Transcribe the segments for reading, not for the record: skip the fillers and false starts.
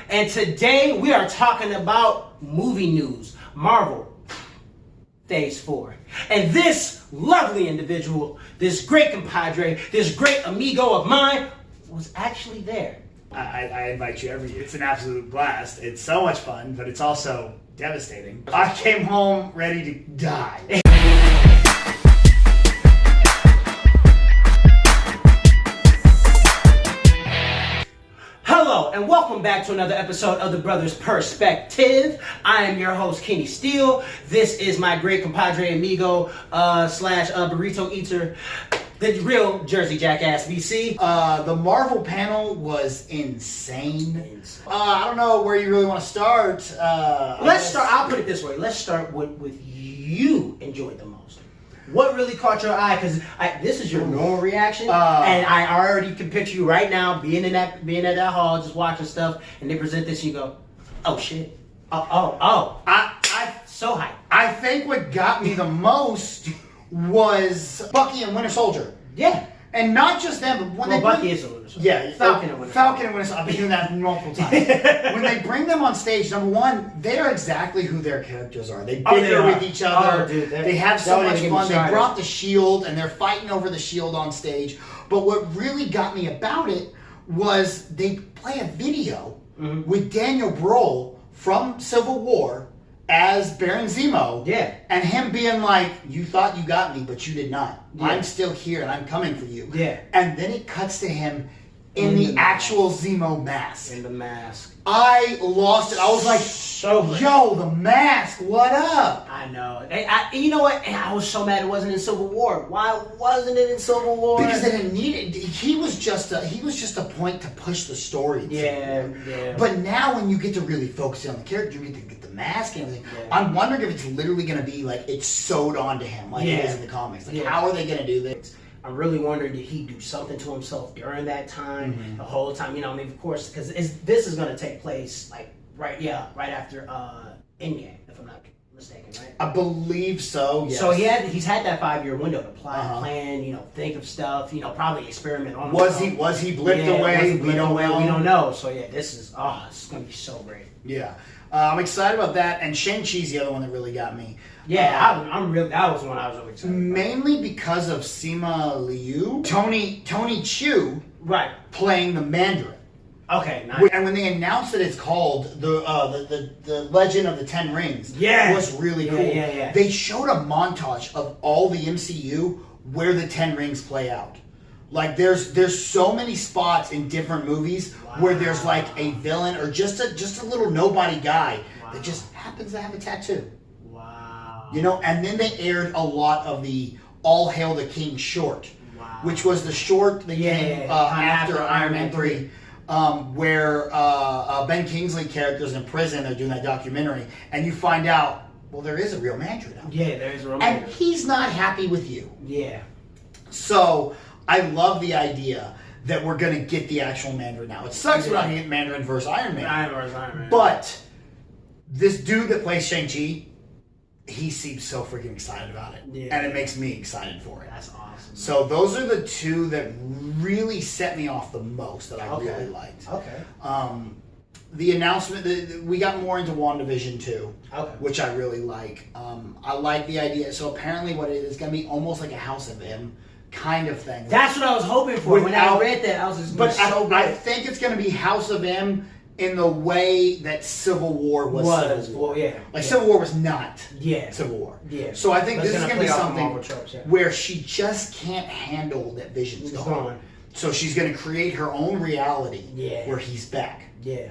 And today we are talking about movie news. Marvel, Phase 4. And this lovely individual, this great compadre, this great amigo of mine, was actually there. I invite you every year. It's an absolute blast. It's so much fun, but it's also devastating. I came home ready to die. Hello and welcome back to another episode of The Brothers Perspective. I am your host, Kenny Steele. This is my great compadre amigo slash burrito eater, the real Jersey Jackass BC. The Marvel panel was insane. I don't know where you really want to start. Let's start. I'll put it this way. Let's start with you enjoyed the most. What really caught your eye? Because this is your normal reaction, and I already can picture you right now being at that hall, just watching stuff, and they present this, and you go, "Oh shit! Oh!" I so hyped. I think what got me the most was Bucky and Winter Soldier. Yeah. And not just them, but when Bucky is a Winter Soldier. Yeah, Falcon and Winter Soldier. I've been doing that multiple times. When they bring them on stage, number one, they're exactly who their characters are. They bicker with each other. Oh, dude, they have so much fun. They brought the shield, and they're fighting over the shield on stage. But what really got me about it was they play a video with Daniel Brühl from Civil War as Baron Zemo, and him being like, "You thought you got me, but you did not. I'm still here, and I'm coming for you." And then it cuts to him in the actual Zemo mask. In the mask. I lost it. I was like, "Yo, the mask! What up?" I know. You know what? I was so mad it wasn't in Civil War. Why wasn't it in Civil War? Because they didn't need it. He was just a point to push the story. Yeah. But now when you get to really focus on the character, you get the mask and everything. I'm wondering if it's literally going to be like it's sewed onto him, like it is in the comics. Like, how are they going to do this? I'm really wondering, did he do something to himself during that time, the whole time? You know, I mean, of course, because this is going to take place like right after Endgame, if I'm not mistaken, right? I believe so. Yes. So he's had that 5-year window to plan, think of stuff, probably experiment on. Was he blipped away? We don't know. We don't know. So this is it's going to be so great. Yeah. I'm excited about that, and Shang-Chi's the other one that really got me. Yeah, I'm really. That was one I was really excited about. Mainly because of Sima Liu, Tony Chiu, right, playing the Mandarin. Okay, nice. And when they announced that it's called the Legend of the Ten Rings, it was really cool. Yeah. They showed a montage of all the MCU where the Ten Rings play out. Like there's so many spots in different movies where there's like a villain or just a little nobody guy that just happens to have a tattoo. Wow. And then they aired a lot of the All Hail the King short, which was the short that came after Iron Man 3, where Ben Kingsley's character's in prison. They're doing that documentary, and you find out, well, there is a real Mandarin out there. Yeah, there is a real Mandarin. And he's not happy with you. Yeah. So I love the idea that we're going to get the actual Mandarin now. It sucks we're not going to get Mandarin versus Iron Man. Iron Man. But this dude that plays Shang-Chi, he seems so freaking excited about it. Yeah. And it makes me excited for it. That's awesome. So those are the two that really set me off the most that I really liked. Okay. The announcement, we got more into WandaVision too, which I really like. I like the idea. So apparently what it is going to be almost like a House of M kind of thing. That's what I was hoping for. When I read that, I was just so good. I think it's going to be House of M in the way that Civil War was Civil War. Civil War was not Civil War. Yeah. So I think this is going to be something where she just can't handle that Vision's gone. So she's going to create her own reality where he's back. Yeah.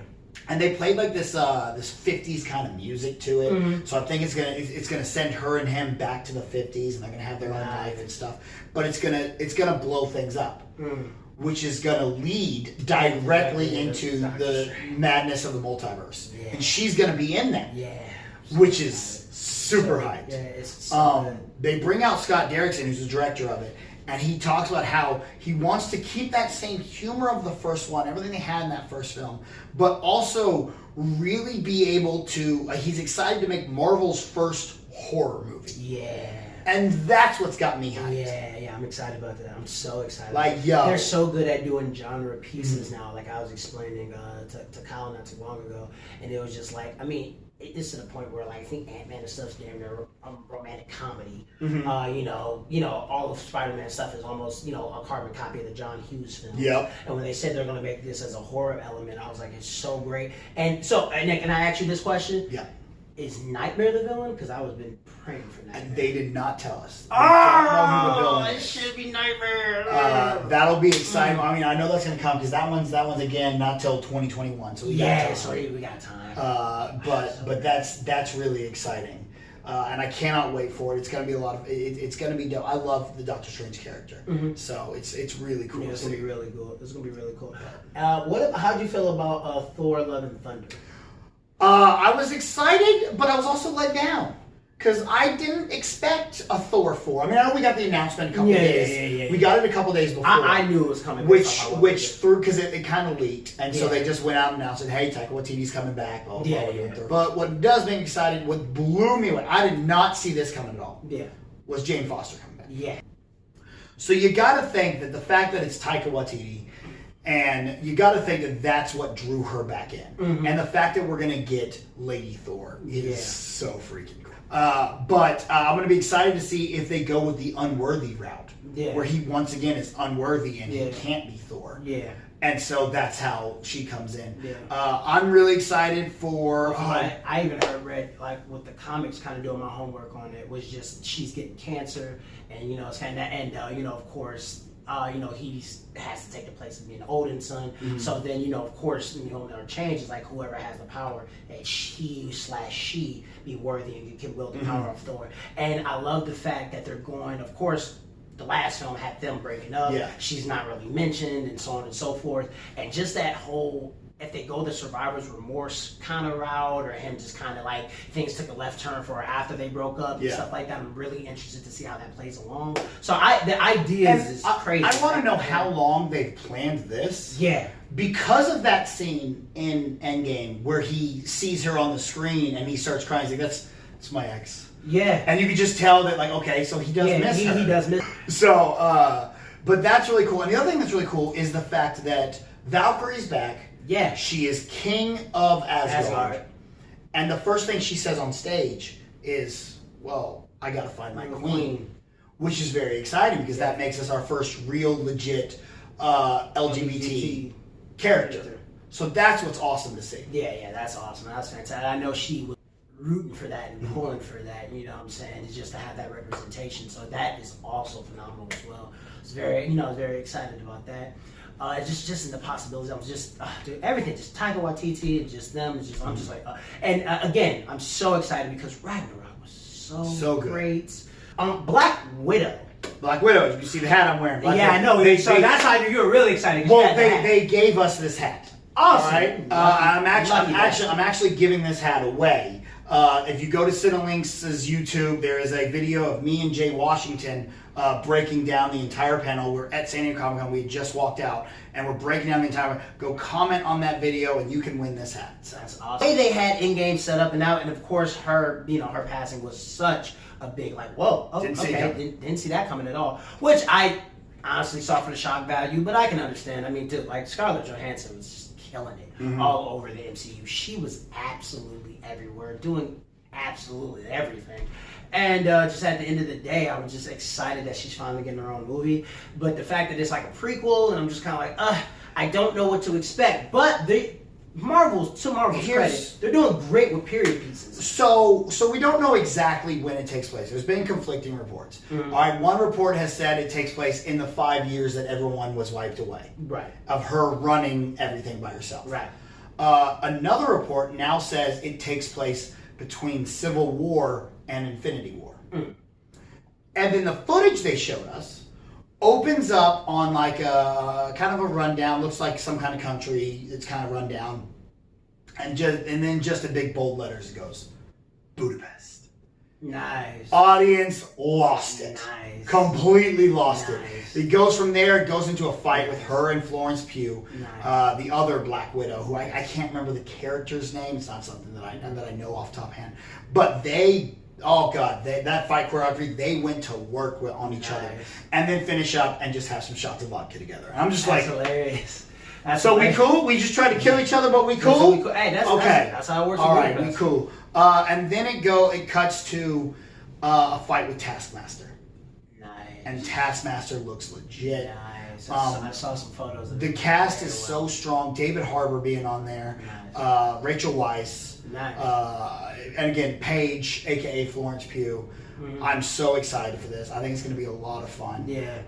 And they played like this 50s kind of music to it. So I think it's gonna send her and him back to the 50s, and they're gonna have their own life and stuff. But it's gonna blow things up, which is gonna lead directly into the madness of the multiverse. Yeah. And she's gonna be in that. Yeah. Which is super hyped. Yeah, it's so they bring out Scott Derrickson, who's the director of it. And he talks about how he wants to keep that same humor of the first one, everything they had in that first film, but also really be able to, he's excited to make Marvel's first horror movie. Yeah. And that's what's got me hyped. Yeah, I'm excited about that. I'm so excited. Like, yo. They're so good at doing genre pieces now. Like I was explaining to Kyle not too long ago, and it was just like, I mean, it's to the point where like I think Ant-Man and stuff's damn near romantic comedy. You know, all of Spider-Man stuff is almost, a carbon copy of the John Hughes film. Yep. And when they said they're going to make this as a horror element, I was like, it's so great. And so, Nick, can I ask you this question? Yeah. Is Nightmare the villain? Because I was been praying for Nightmare. And they did not tell us. They don't know who the villain it is. should be Nightmare. That'll be exciting. I mean, I know that's going to come because that one's again not till 2021. So we got time. We got time. But that's really exciting, and I cannot wait for it. It's going to be a lot of. It's going to be dope. I love the Doctor Strange character, so it's really cool. Yeah, it's gonna be really cool. It's gonna be really cool. How'd you feel about Thor: Love and Thunder? I was excited, but I was also let down. Because I didn't expect a Thor 4. I mean, I know we got the announcement a couple days. Yeah. We got it a couple days before. I knew it was coming. Which through, because it kind of leaked. And so they just went out and announced it, hey, Taika Waititi's coming back. Blah, blah, blah. But what does make me excited, what blew me away, I did not see this coming at all, was Jane Foster coming back. Yeah. So you got to think that the fact that it's Taika Waititi, and you got to think that that's what drew her back in. And the fact that we're going to get Lady Thor is so freaking cool. But I'm going to be excited to see if they go with the unworthy route, where he once again is unworthy and he can't be Thor. Yeah. And so that's how she comes in. Yeah. I'm really excited for. I even read like with the comics, kind of doing my homework on it, was just she's getting cancer, and it's kind of of course. He has to take the place of being Odin's son. So then, of course, their change is like whoever has the power, that she be worthy and can wield the power of Thor. And I love the fact that they're going, of course, the last film had them breaking up. Yeah. She's not really mentioned and so on and so forth. And just that whole, if they go the survivor's remorse kind of route, or him just kind of like things took a left turn for her after they broke up and stuff like that, I'm really interested to see how that plays along. So the idea is crazy. I want to know how long they've planned this. Yeah. Because of that scene in Endgame where he sees her on the screen and he starts crying, he's like, that's my ex. Yeah. And you can just tell that, like, okay, so he does miss her. He does miss her. So, but that's really cool. And the other thing that's really cool is the fact that Valkyrie's back. Yeah. She is king of Asgard. And the first thing she says on stage is, well, I gotta find my queen. Which is very exciting because that makes us our first real legit LGBT character. So that's what's awesome to see. Yeah, that's awesome. That's fantastic. I know she was rooting for that and pulling for that, you know what I'm saying? It's just to have that representation. So that is also phenomenal as well. It's very, I was very excited about that. Just in the possibilities, I was just, dude, everything, just Taika Waititi and just them, it's just, I'm just like, and again, I'm so excited because Ragnarok was so great. Black Widow. Did you see the hat I'm wearing? I know. So that's how you were really excited. Well, they gave us this hat. Awesome. All right. I'm actually giving this hat away. If you go to Cinelinks' YouTube, there is a video of me and Jay Washington breaking down the entire panel. We're at San Diego Comic Con. We had just walked out, and we're breaking down the entire. Go comment on that video, and you can win this hat. So that's awesome. They had in-game set up and out, and of course her, her passing was such a big whoa. Oh, didn't see that coming at all. Which I honestly saw for the shock value, but I can understand. I mean, dude, Scarlett Johansson was just killing it all over the MCU. She was absolutely everywhere, doing absolutely everything. And just at the end of the day, I was just excited that she's finally getting her own movie. But the fact that it's like a prequel, and I'm just kind of like, I don't know what to expect. But Marvel's credit, they're doing great with period pieces. So we don't know exactly when it takes place. There's been conflicting reports. All right, one report has said it takes place in the 5 years that everyone was wiped away. Right. Of her running everything by herself. Right. Another report now says it takes place between Civil War and Infinity War. And then the footage they showed us opens up on like a kind of a rundown, looks like some kind of country, it's kind of run down. And then just in big bold letters it goes, Budapest. Nice. Audience lost it. Nice. Completely lost it. It goes from there, it goes into a fight with her and Florence Pugh, the other Black Widow, who I can't remember the character's name. It's not something that I know off top hand. But they Oh god, that fight choreography, they went to work on each other, and then finish up and just have some shots of vodka together. And I'm just that's hilarious. That's so hilarious. we cool? We just tried to kill each other, but we cool? Hey, that's okay. That's how it works. All right, we cool. And then it cuts to a fight with Taskmaster. Nice. And Taskmaster looks legit. Nice. I saw some photos of the cast is so strong. David Harbour being on there. Nice. Rachel Weisz. Nice. And again, Paige, aka Florence Pugh. Mm-hmm. I'm so excited for this. I think it's going to be a lot of fun. Yeah.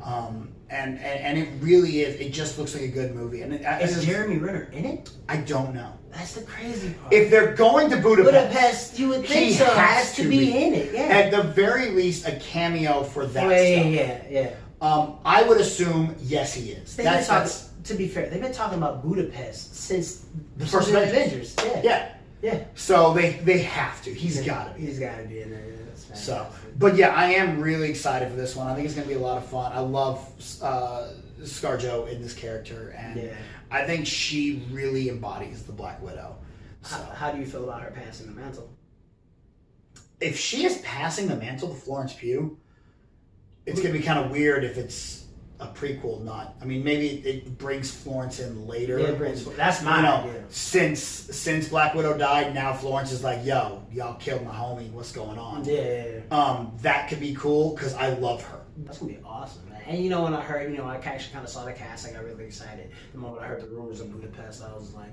And it really is. It just looks like a good movie. And is Jeremy Renner in it? I don't know. That's the crazy part. If they're going to Budapest, you would think so. Has to be in it. Yeah. At the very least, a cameo for that stuff. Yeah. I would assume yes, he is. To be fair, they've been talking about Budapest since the first Avengers. Yeah. So they have to. He's got to be. He's got to be in there. So, but yeah, I am really excited for this one. I think it's going to be a lot of fun. I love ScarJo in this character, and I think she really embodies the Black Widow. So, how do you feel about her passing the mantle? If she is passing the mantle to Florence Pugh, it's going to be kind of weird if it's a prequel, not. I mean, maybe it brings Florence in later. Yeah, that's my idea. Since Black Widow died, now Florence is like, yo, y'all killed my homie. What's going on? Yeah. That could be cool because I love her. That's gonna be awesome, man. And when I heard, I actually kind of saw the cast, I got really excited. The moment I heard the rumors of Budapest, I was like,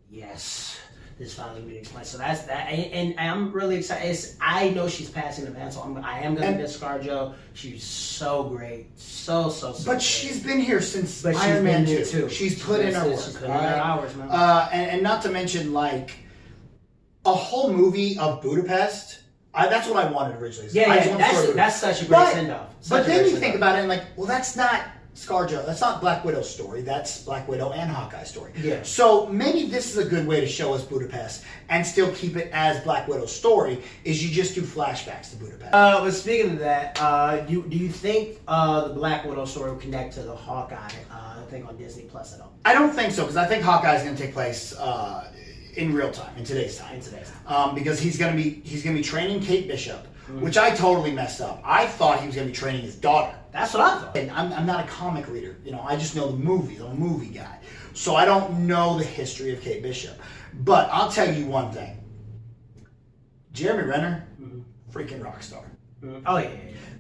yes. This finally being explained. So that's that, and I'm really excited. I know she's passing the mantle. I am going to miss ScarJo. She's so great, so. But great. She's been here since Iron Man 2. She's put in her work. She's put in her hours, man. And not to mention like a whole movie of Budapest. That's what I wanted originally. That's such a great send-off. But then you think about it and like, well, that's not ScarJo. That's not Black Widow's story. That's Black Widow and Hawkeye's story. Yeah. So maybe this is a good way to show us Budapest and still keep it as Black Widow's story. Is you just do flashbacks to Budapest. But speaking of that, do you think the Black Widow story will connect to the Hawkeye thing on Disney Plus at all? I don't think so because I think Hawkeye is going to take place in real time, in today's time. Because he's going to be training Kate Bishop. Which I totally messed up. I thought he was going to be training his daughter. That's what I thought. And I'm not a comic reader. I just know the movies. I'm a movie guy. So I don't know the history of Kate Bishop. But I'll tell you one thing. Jeremy Renner, freaking rock star. Oh, yeah.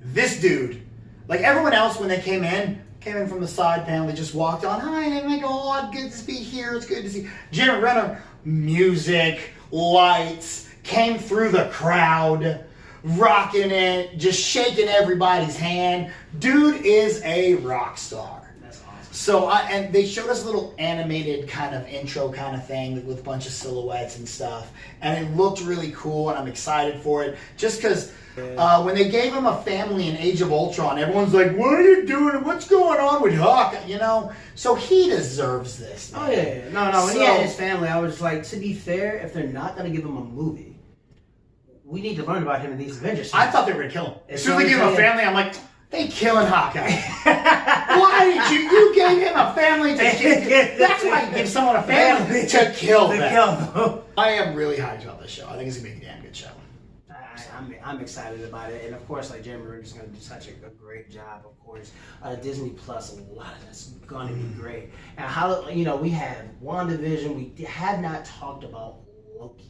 This dude, like everyone else when they came in from the side panel, they just walked on, hi, oh my God, good to be here. It's good to see. Jeremy Renner, music, lights, came through the crowd. Rocking it, just shaking everybody's hand. Dude is a rock star. That's awesome. So, and they showed us a little animated kind of intro kind of thing with a bunch of silhouettes and stuff. And it looked really cool, and I'm excited for it. Just because when they gave him a family in Age of Ultron, everyone's like, what are you doing? What's going on with Hawkeye? So he deserves this. Man. Oh, yeah. No. When he had his family, I was like, to be fair, if they're not going to give him a movie, we need to learn about him in these Avengers. I thought they were going to kill him. As soon as they gave him a family, I'm like, they killing Hawkeye. Why did you gave him a family to kill? That's why you give someone a family to kill them. I am really hyped about this show. I think it's going to be a damn good show. I'm excited about it. And of course, like Jeremy Renner is going to do such a great job, of course. Disney Plus, a lot of that's going to be great. And how, we have WandaVision. We have not talked about Loki.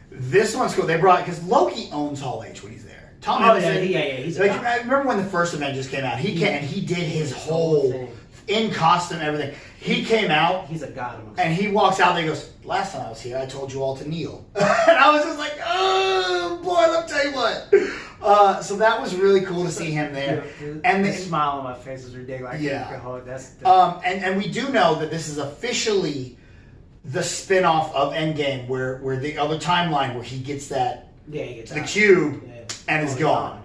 This one's cool. They brought because Loki owns Hall H when he's there. Tom Hiddleston, he's like, I remember when the first Avengers came out. He came and he did his whole in costume, everything. He came out. He's a god. And he walks out there. He goes, "Last time I was here, I told you all to kneel." And I was just like, "Oh boy, let me tell you what." So that was really cool to see him there. And the smile on my face is ridiculous. That's and we do know that this is officially the spin-off of Endgame where the other timeline where he gets that the cube and is gone.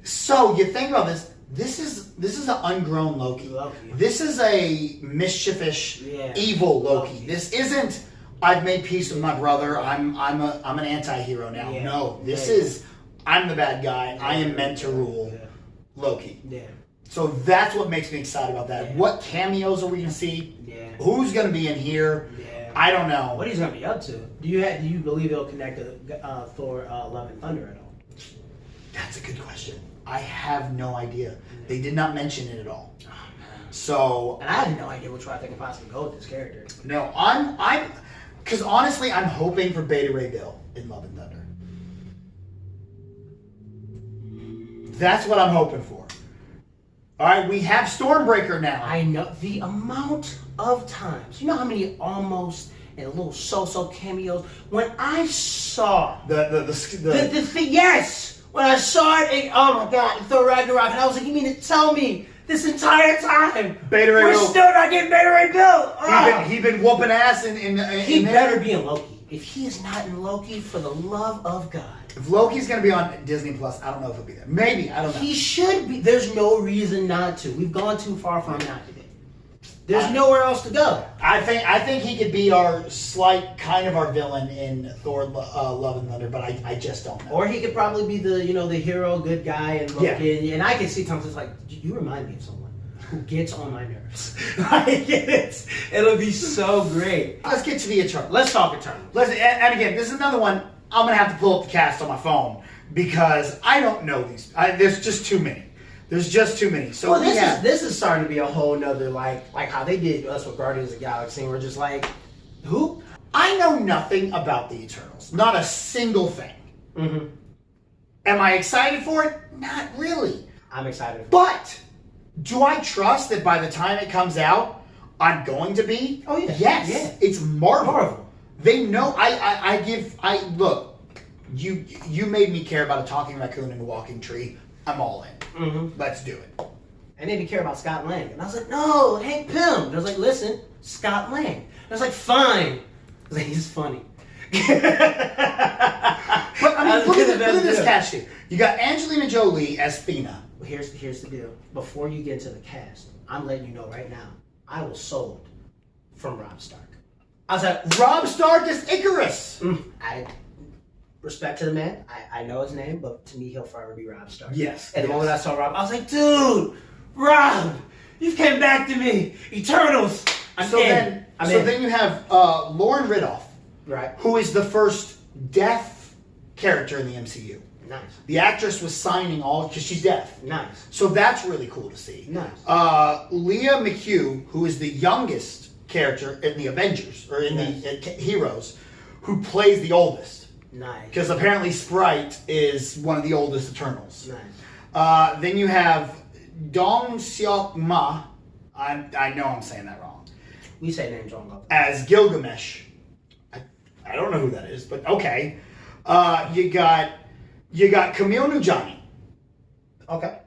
So you think about this. This is an ungrown Loki. This is a mischievous, evil Loki. This isn't I've made peace with my brother. I'm an anti-hero now. No, this is I'm the bad guy. I am meant to rule Loki. So that's what makes me excited about that. What cameos are we gonna see? Who's gonna be in here? I don't know. What he's gonna be up to? Do you believe it'll connect to Thor: Love and Thunder at all? That's a good question. I have no idea. They did not mention it at all. So, and I have no idea which way I think I possibly go with this character. No, because honestly, I'm hoping for Beta Ray Bill in Love and Thunder. That's what I'm hoping for. All right, we have Stormbreaker now. I know the amount of times. You know how many almost and little so-so cameos. When I saw the thing, yes. When I saw it, oh my God, Thor Ragnarok, and I was like, you mean to tell me this entire time Beta Ray we're Bill. still not getting Beta Ray Bill? He been whooping ass in he better be in Loki. If he is not in Loki, for the love of God. If Loki's going to be on Disney Plus, I don't know if he'll be there. Maybe, I don't know. He should be. There's no reason not to. We've gone too far for him not to be. There's nowhere else to go. I think he could be our slight kind of our villain in Thor: Love and Thunder, but I just don't know. Or he could probably be the the hero, good guy, and Loki. Yeah. And I can see Thompson's like, you remind me of someone who gets on my nerves. It'll be so great. Let's get to the Eternals. Let's talk Eternals. And again, this is another one. I'm gonna have to pull up the cast on my phone because I don't know these. There's just too many. There's just too many. So this is starting to be a whole nother like how they did us with Guardians of the Galaxy. And we're just like, who? I know nothing about the Eternals. Not a single thing. Mm-hmm. Am I excited for it? Not really. I'm excited. But do I trust that by the time it comes out, I'm going to be? Oh yeah. Yes. Yeah. It's Marvel. Marvel. They know. Look. You made me care about a talking raccoon and a walking tree. I'm all in. Mm-hmm. Let's do it. And they didn't care about Scott Lang. And I was like, no, Hank Pym. And I was like, listen, Scott Lang. And I was like, fine. I was like, he's funny. But I mean, look at this cast here. You got Angelina Jolie as Thena. Here's the deal. Before you get into the cast, I'm letting you know right now, I was sold from Rob Stark. I was like, Rob Stark is Icarus. I respect to the man. I know his name, but to me, he'll forever be Rob Stark. Yes. And the moment I saw Rob, I was like, dude, Rob, you came back to me. Eternals. Then you have Lauren Ridloff, right, who is the first deaf character in the MCU. Nice. The actress was signing all because she's deaf. Nice. So that's really cool to see. Nice. Leah McHugh, who is the youngest character in the Avengers or in the Heroes, who plays the oldest. Nice. Because apparently Sprite is one of the oldest Eternals. Nice. Then you have Dong Seok Ma. I know I'm saying that wrong. We say names wrong. As Gilgamesh. I don't know who that is, but okay. You got Camille Nujani. Okay.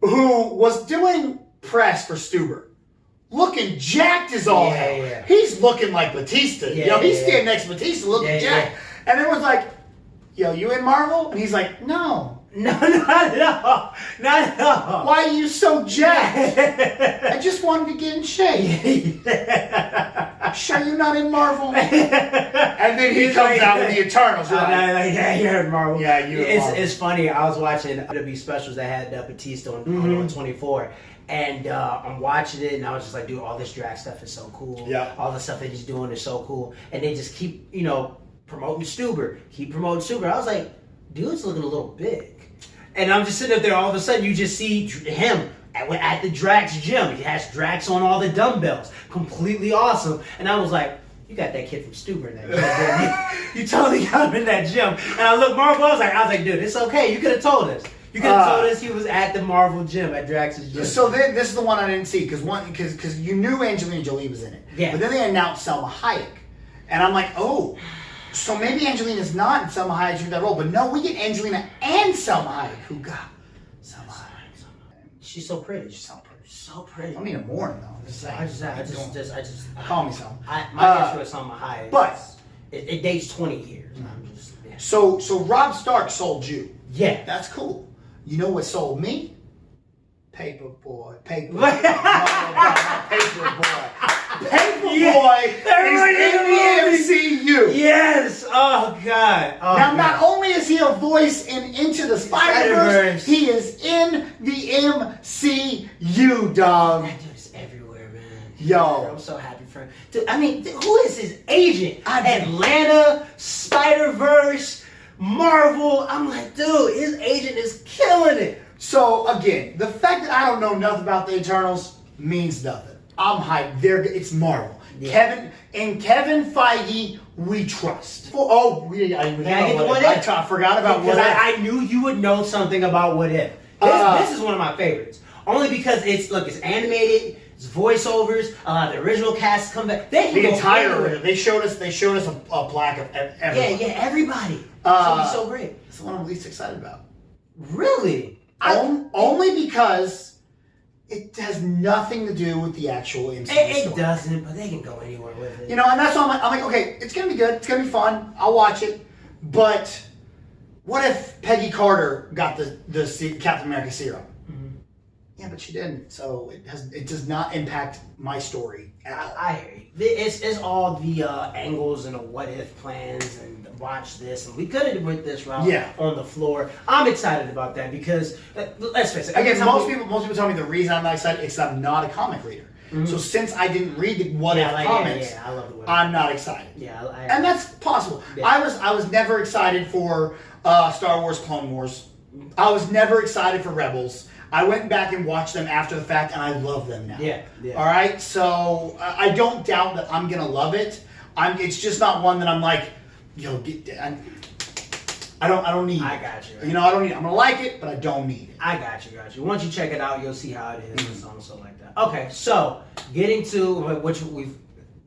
Who was doing press for Stuber. Looking jacked as all hell. Yeah. He's looking like Batista. He's standing next to Batista looking jacked. And everyone's like, yo, you in Marvel? And he's like, no. No, not at all. Not at all. Why are you so jacked? I just wanted to get in shape. Sure you're not in Marvel? And then he comes out with the Eternals. Yeah, you're in Marvel. Yeah, you're in Marvel. It's funny. I was watching WWE specials that had Batista on 24. And I'm watching it, and I was just like, dude, all this drag stuff is so cool. Yeah. All the stuff that he's doing is so cool. And they just keep, promoting Stuber. Keep promoting Stuber. I was like, dude's looking a little big. And I'm just sitting up there, all of a sudden you just see him at the Drax gym. He has Drax on all the dumbbells. Completely awesome. And I was like, you got that kid from Stuber in that gym. You totally got him in that gym. And I looked Marvel, I was like, dude, it's okay. You could have told us. You could have told us he was at the Marvel gym, at Drax's gym. So then, this is the one I didn't see, because you knew Angelina Jolie was in it. Yeah. But then they announced Selma Hayek. And I'm like, oh, so maybe Angelina's not in Selma Hayek's in that role. But no, we get Angelina and Selma Hayek. Who got Selma Hayek? She's so pretty. She's so pretty. I mean, a mourn though. I'm just saying. I just call me Selma. My issue with Selma Hayek. But it dates 20 years. So Rob Stark sold you. Yeah. That's cool. You know what sold me? Paperboy. Paperboy. Paperboy is in the MCU. Yes. Oh God. Not only is he a voice in Into the Spider-Verse, he is in the MCU, dog. That dude's everywhere, man. Yo. I'm so happy for him. Dude, I mean, who is his agent? Atlanta, Spider-Verse, Marvel. I'm like, dude, his agent is killing it. So again, the fact that I don't know nothing about the Eternals means nothing. I'm hyped. It's Marvel. Yeah. Kevin Feige, we trust. I forgot about What If. I knew you would know something about What If. This is one of my favorites. Only because it's animated, it's voiceovers, a lot of the original cast come back. They showed us a plaque of everybody. Yeah, everybody. It's gonna be so great. It's the one I'm least excited about. Really? Only because it has nothing to do with the actual MCU story. It doesn't, but they can go anywhere with it. And that's why I'm like, okay, it's gonna be good, it's gonna be fun, I'll watch it. But what if Peggy Carter got the Captain America serum? Mm-hmm. Yeah, but she didn't, so it does not impact my story at all. I hear you. It's all the angles and the what if plans and watch this, and we could have went this route on the floor. I'm excited about that because let's face it. Again, most people tell me the reason I'm not excited is I'm not a comic reader. Mm-hmm. So since I didn't read the what if comics, I love the what if. I'm not excited. And that's possible. Yeah. I was never excited for Star Wars Clone Wars. I was never excited for Rebels. I went back and watched them after the fact, and I love them now. Yeah. All right, so I don't doubt that I'm gonna love it. It's just not one that I'm like, I don't need it. I got you. Right? I don't need it. I'm gonna like it, but I don't need it. I got you. Once you check it out, you'll see how it is and so on and so like that. Okay, so getting to which we've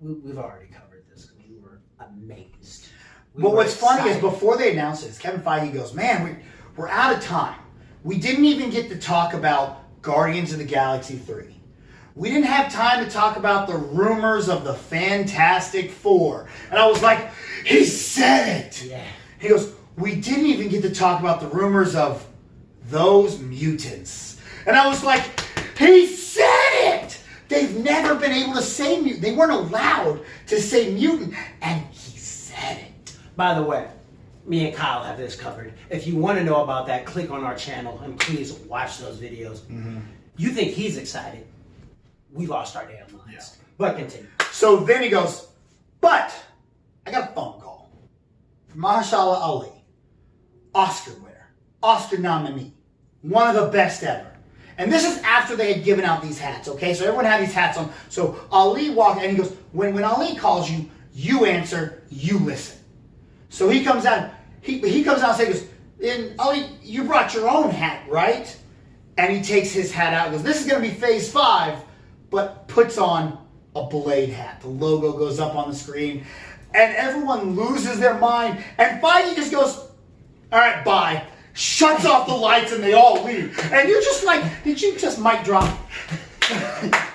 already covered this because we were amazed. But what's funny is before they announced this, Kevin Feige goes, "Man, we're out of time. We didn't even get to talk about Guardians of the Galaxy 3. We didn't have time to talk about the rumors of the Fantastic Four." And I was like, he said it. Yeah. He goes, "We didn't even get to talk about the rumors of those mutants." And I was like, he said it. They've never been able to say mutant. They weren't allowed to say mutant. And he said it. By the way, me and Kyle have this covered. If you want to know about that, click on our channel and please watch those videos. Mm-hmm. You think he's excited? We've lost our damn minds. Yeah. But continue. So then he goes, "But I got a phone call from Mahershala Ali, Oscar winner, Oscar nominee, one of the best ever." And this is after they had given out these hats, okay? So everyone had these hats on. So Ali walked and he goes, when Ali calls you, you answer, you listen. So he comes out, he comes out and says, "And Ali, you brought your own hat, right?" And he takes his hat out and goes, "This is going to be phase 5, but puts on a Blade hat." The logo goes up on the screen, and everyone loses their mind. And Feige just goes, "All right, bye." Shuts off the lights, and they all leave. And you're just like, did you just mic drop?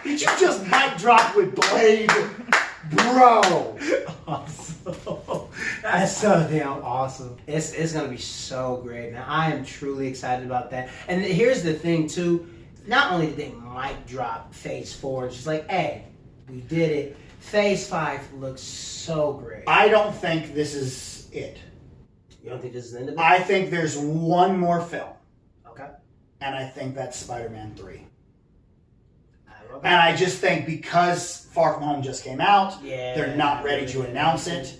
Did you just mic drop with Blade? Bro. Awesome. That's so damn awesome. It's going to be so great, man. I am truly excited about that. And here's the thing, too. Not only did they mic drop phase 4, it's just like, hey, we did it. Phase 5 looks so great. I don't think this is it. You don't think this is the end of it? I think there's one more film. Okay. And I think that's Spider-Man 3. And I just think because Far From Home just came out, they're not ready to announce it.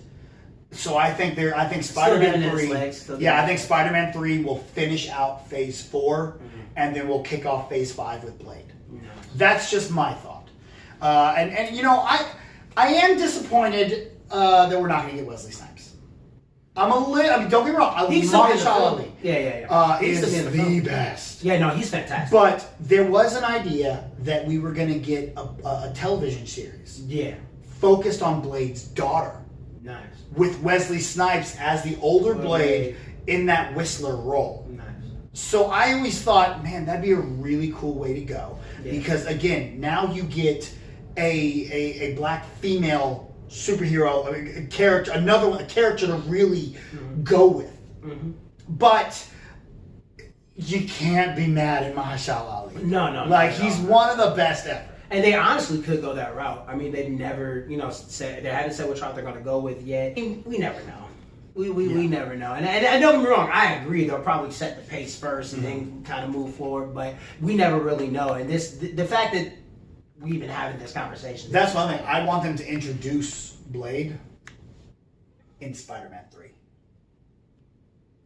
So I think Spider-Man 3. I think Spider-Man 3 will finish out Phase 4, and then we'll kick off Phase 5 with Blade. That's just my thought. I am disappointed that we're not going to get Wesley Snipes. Don't get me wrong. He's Mahershala Ali. He's the best. Yeah, no, he's fantastic. But there was an idea that we were going to get a television series. Yeah. Focused on Blade's daughter. Nice. With Wesley Snipes as the older Blade in that Whistler role. Nice. So I always thought, man, that'd be a really cool way to go. Yeah. Because again, now you get a black female superhero, a character, a character to really go with. Mm-hmm. But you can't be mad at Mahershala Ali. No. He's one of the best ever. And they honestly could go that route. I mean, they've never, they haven't said which route they're going to go with yet. We never know. We never know. And don't get me wrong, I agree. They'll probably set the pace first and then kind of move forward. But we never really know. And the fact that we've been having this conversation. That's one thing. I want them to introduce Blade in Spider-Man 3.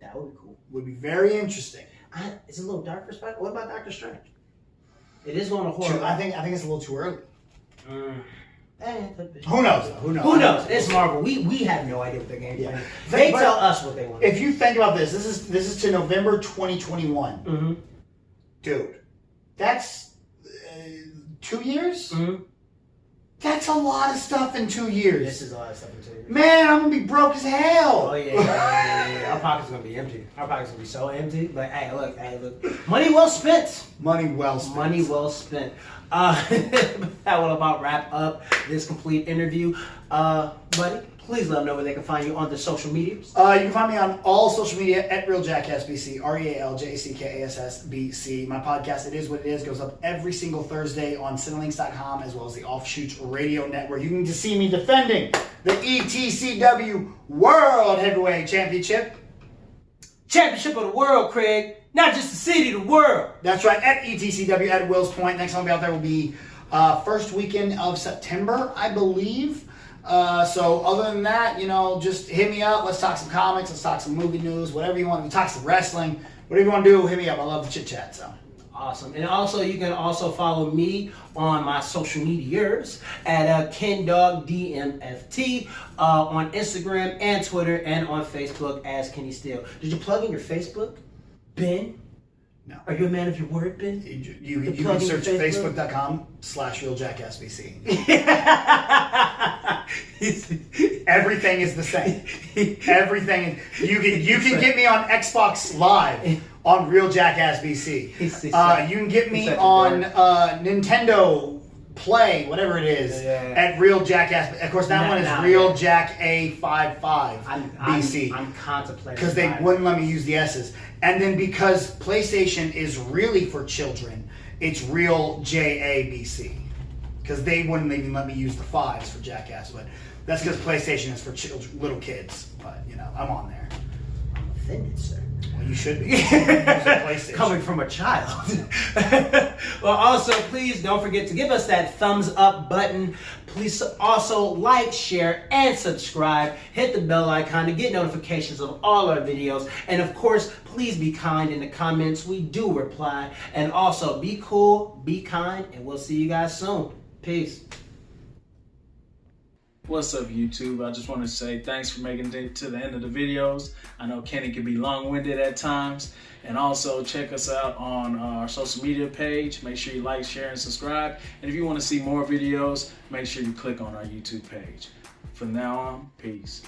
That would be cool. Would be very interesting. It's a little dark perspective. What about Doctor Strange? It is going to horror. I think it's a little too early. Who knows? Who knows? Who knows? It's Marvel. We have no idea what their game plan is. They tell us what they want. If you think about this is to November 2021. Mm-hmm. Dude, that's 2 years? Mm-hmm. That's a lot of stuff in 2 years. This is a lot of stuff in 2 years. Man, I'm going to be broke as hell. Oh, yeah. Our pocket's going to be empty. Our pocket's going to be so empty. But, hey, look. Money well spent. Money well spent. Money well spent. That will about wrap up this complete interview. Buddy, please let them know where they can find you on the social medias. You can find me on all social media at Real Jackass BC, RealJackass BC. My podcast, It Is What It Is, goes up every single Thursday on Cinelinks.com as well as the Offshoots Radio Network. You can just see me defending the ETCW World Heavyweight Championship. Championship of the world, Craig. Not just the city, the world. That's right, at ETCW at Will's Point. Next time I'll be out there will be first weekend of September, I believe. So other than that, just hit me up. Let's talk some comics. Let's talk some movie news. Whatever you want. We talk some wrestling. Whatever you want to do, hit me up. I love the chit chat. So awesome. And also, you can also follow me on my social medias at KenDogDMFT on Instagram and Twitter and on Facebook as Kenny Steele. Did you plug in your Facebook, Ben? No. Are you a man of your word, Ben? You can search Facebook.com/RealJackassBC. Everything is the same. Everything. You can get me on Xbox Live on Real Jackass BC. You can get me on Nintendo Play, whatever it is, at Real Jackass. Of course, that one is Real Jack A55 BC. I'm contemplating because they wouldn't let me use the S's. And then because PlayStation is really for children, it's Real JABC. Because they wouldn't even let me use the 5s for Jackass, but that's because PlayStation is for little kids. But I'm on there. I'm offended, sir. Well, you should be. PlayStation. Coming from a child. Well, also, please don't forget to give us that thumbs up button. Please also like, share, and subscribe. Hit the bell icon to get notifications of all our videos. And of course, please be kind in the comments. We do reply. And also, be cool, be kind, and we'll see you guys soon. Peace. What's up, YouTube? I just want to say thanks for making it to the end of the videos. I know Kenny can be long-winded at times. And also check us out on our social media page. Make sure you like, share, and subscribe. And if you want to see more videos, make sure you click on our YouTube page. From now on, peace.